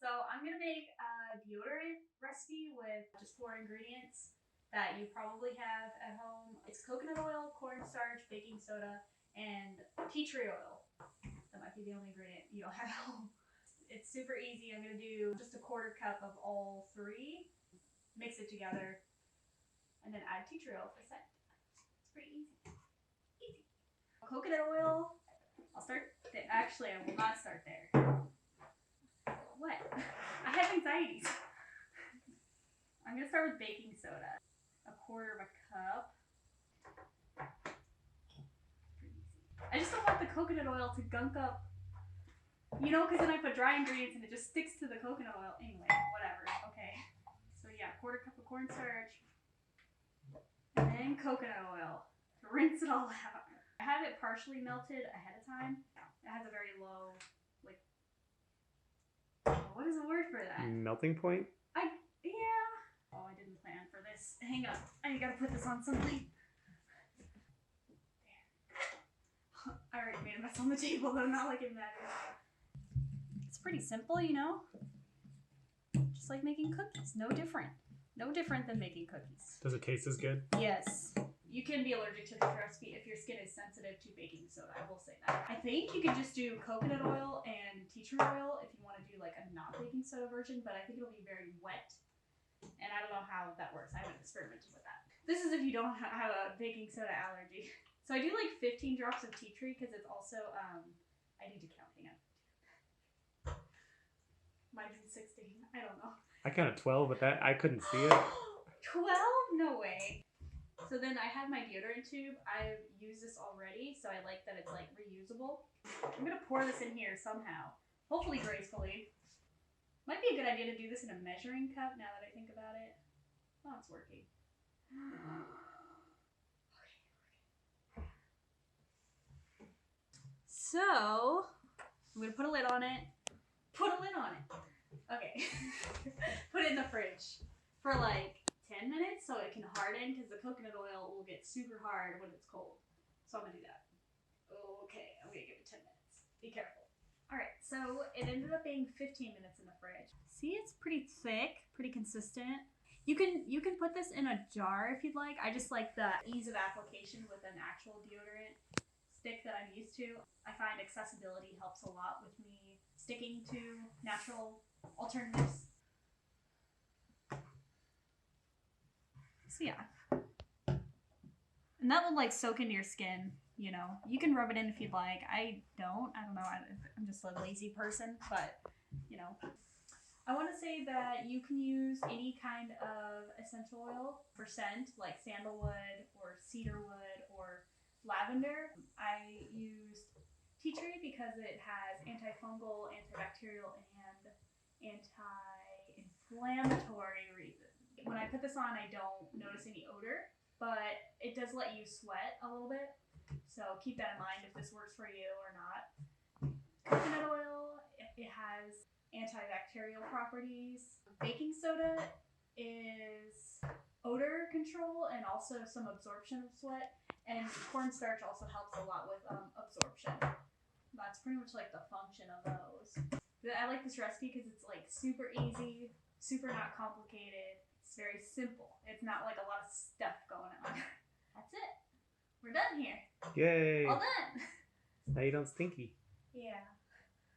So I'm gonna make a deodorant recipe with just 4 ingredients that you probably have at home. It's coconut oil, corn starch, baking soda, and tea tree oil. That might be the only ingredient you don't have at home. It's super easy. I'm gonna do just a 1/4 cup of all 3, mix it together, and then add tea tree oil for a scent. It's pretty easy. Easy. Coconut oil. I'll start there. Actually, I will not start there. What? I have anxieties. I'm gonna start with baking soda. 1/4 cup. I just don't want the coconut oil to gunk up, because then I put dry ingredients and it just sticks to the coconut oil. Anyway, whatever. Okay. So yeah, 1/4 cup of corn starch. And then coconut oil. Rinse it all out. I have it partially melted ahead of time. It has a very low, what is the word for that? Melting point? Yeah. Oh, I didn't plan for this. Hang on. I gotta put this on something. There. I already made a mess on the table, though, not like it matters. It's pretty simple, Just like making cookies. No different. No different than making cookies. Does it taste as good? Yes. You can be allergic to this recipe if your skin is sensitive to baking soda. I will say that. I think you can just do coconut oil and tea tree oil if you want to do like a not baking soda version, but I think it'll be very wet. And I don't know how that works. I haven't experimented with that. This is if you don't have a baking soda allergy. So I do like 15 drops of tea tree because it's also, I need to count. Hang on. Might be 16. I don't know. I counted 12, but I couldn't see it. 12? No way. So then I have my deodorant tube. I've used this already, so I like that it's like reusable. I'm gonna pour this in here somehow, hopefully gracefully. Might be a good idea to do this in a measuring cup now that I think about it. Oh, it's working. Okay. So I'm gonna put a lid on it. Put a lid on it. Okay. Put it in the fridge for like 10 minutes so it can harden, because the coconut oil will get super hard when it's cold. So I'm gonna do that. Okay, I'm gonna give it 10 minutes. Be careful. Alright, so it ended up being 15 minutes in the fridge. See, it's pretty thick, pretty consistent. You can put this in a jar if you'd like. I just like the ease of application with an actual deodorant stick that I'm used to. I find accessibility helps a lot with me sticking to natural alternatives. So yeah, and that will like soak into your skin. You can rub it in if you'd like. I don't know. I'm just a lazy person, but I want to say that you can use any kind of essential oil for scent, like sandalwood or cedarwood or lavender. I used tea tree because it has antifungal, antibacterial, and anti-inflammatory reasons. When I put this on, I don't notice any odor, but it does let you sweat a little bit. So keep that in mind if this works for you or not. Coconut oil, it has antibacterial properties. Baking soda is odor control and also some absorption of sweat. And corn starch also helps a lot with absorption. That's pretty much like the function of those. I like this recipe because it's like super easy, super not complicated. It's very simple. It's not like a lot of stuff going on. That's it. We're done here. Yay. All done. Now you don't stinky. Yeah.